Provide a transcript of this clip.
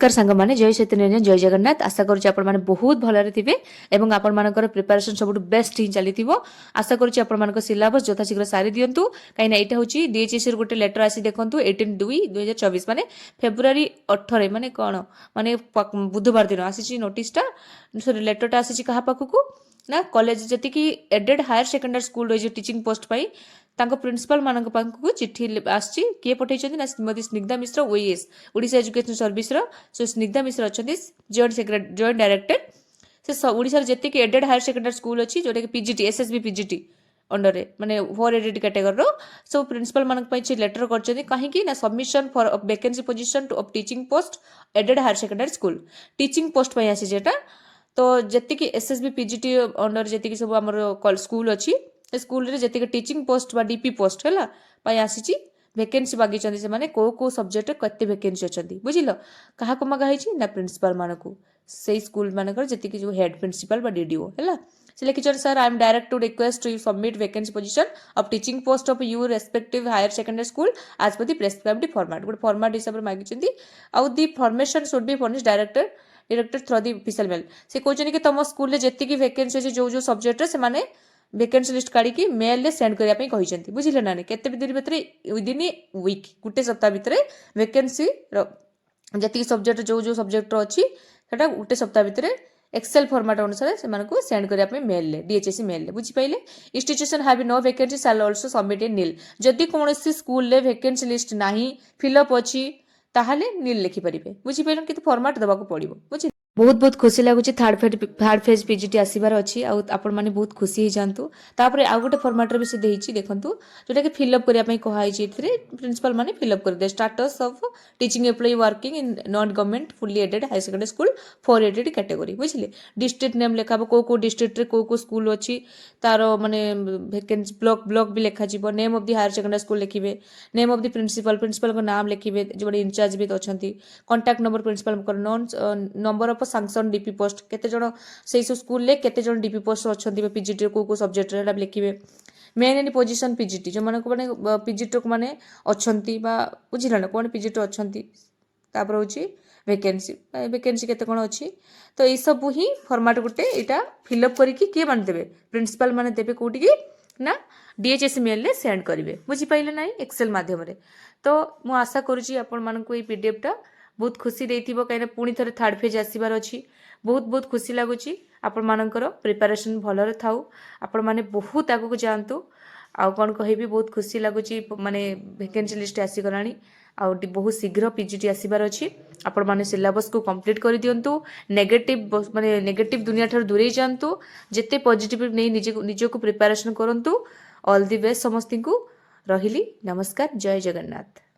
नमस्कार सांग माने जय चैतन्य जय जगन्नाथ आशा करुच्ची आपण माने बहुत भलरे थिबे एवं आपण मानकर प्रिपरेशन सब बेस्ट ही चलीथिबो आशा करुच्ची आपण मानकर सिलेबस यथा शीघ्र सारी दियंतु काइना एटा होची डीएचएस र गोटे लेटर आसी देखंतु 18/2/2024 माने फेब्रुआरी 18 माने कोन माने बुधवार दिन आसी नोटिस टा सॉरी लेटर टा आसी कहा पाखु ना कॉलेज जति की एडेड हायर सेकेंडरी स्कूल रो टीचिंग पोस्ट पाई तांको प्रिंसिपल मानक पाखु चिट्ठी आसी किए पठेइछन्ती ना श्रीमती स्निग्धा मिश्र ओएस ओडिशा एजुकेशन सर्विस रो सो स्निग्धा मिश्र अछन्ती जॉइंट डायरेक्टर से ओडिशा जति की एडेड हायर सेकेंडरी स्कूल अछि जोटा कि पीजीटी एसएसबी पीजीटी अंडर रे माने 480 कैटेगरी रो सो प्रिंसिपल मानक पई लेटर करछन्ती काहे कि ना submission for vacancy position two of teaching post aided higher secondary school teaching post पई आसी जेटा तो जति की एसएसबी पीजीटी अंडर जति की सब हमर स्कूल अछि स्कूल रे जति की टीचिंग पोस्ट बा डीपी पोस्ट हैला पई आसी वैकेंसी मागिचंदी से माने को सब्जेक्ट कते वैकेंसी अछंती बुझिलो कहा को मागा हैछि ना प्रिंसिपल मानकू से स्कूल मानकर जति की जो हेड प्रिंसिपल बा डीडीओ हैला से लिखिचर sir I am direct to request to submit vacancy position of teaching post of your respective higher secondary school as per the prescribed format गुड फॉर्मेट हिसाब रे मागिचंदी आउ the formation should be furnished director through the official mail से कहछन कि तम school रे जति की वैकेंसी अछि जो सब्जेक्ट रे से माने वैकेंसी लिस्ट काढ़ी की मेल रे सेंड करिया पई कहिसंती बुझिले ना केते दिन भितरे विदिन वीक गुटे सप्ताह भितरे वैकेंसी जति सब्जेक्ट जो सब्जेक्ट अछि सेटा गुटे सप्ताह भितरे एक्सेल फॉर्मेट अनुसार से मानको सेंड करिया पई मेल ले डीएचएससी मेल ले बुझि पाइले institution have no vacancy shall also submit in nil जदि कोनोसी स्कूल ले वैकेंसी लिस्ट नाही फिल अप अछि ताहाले नील लिखि परिबे बुझि पाइलन कि फॉर्मेट दबा को पड़िबो बुझि बहुत बहुत खुशी लगुच थर्ड फेज पीजीटी आसबार अच्छी आपण मैंने बहुत खुशी जातु तापर आउ गोटे फर्माट भी से देखूँ जोटा कि फिलअप करने कहुई प्रिंसिपल मैंने फिलअप कर दे status of teaching employ working in non government fully aided higher secondary school 480 category बुझे डिस्ट्रिक्ट नेम लिखा को डिस्ट्रिक्ट रे को स्कूल अच्छी तार माने वैकेंसी ब्लॉक भी लिखा name of the higher secondary school लिखिए नेम ऑफ द प्रिंसिपल नाम लिखिए जो इंचार्ज भी अच्छा contact number principal number of sanction DP post केते जण सेई स्कूल ले केते जण डीपी पोस्ट अछंती पीजीटी को सब्जेक्ट रे लिखिबे मेन इन पोजीशन पीजीटी जो माने को माने पीजीटी को माने अछंती बा बुझिला ना कोन पीजीटी अछंती तापर होची वैकेंसी केते कोन अछि तो ए सब ही फॉर्मेट गुटे एटा फिल अप करी के मान देबे प्रिंसिपल माने देबे कोठी की ना डीएचएस मेल ले सेंड करिवे बुझि पाइले नाही एक्सेल माध्यम रे तो मु आशा करूची आपण मानकू ए पीडीएफ टा बहुत खुशी देइथिबो काइना पुणी थरे थर्ड फेज आसीबार अछि बहुत खुशी लागुची आपण मानकर प्रिपरेशन भलरे थाउ आपण माने बहुत आगु जानतु आ कोन कहिबी बहुत खुशी लागुची माने वैकेंसी लिस्ट आसी गलानी आ बहुत शीघ्र पीजीटी आसीबार अछि आपण माने सिलेबस को कंप्लीट कर दियंतु नेगेटिव दुनिया ठार दूरे जानतु जेते पॉजिटिव नै निजे को प्रिपरेशन करंतु ऑल द बेस्ट समस्ती को रहिली नमस्कार जय जगन्नाथ।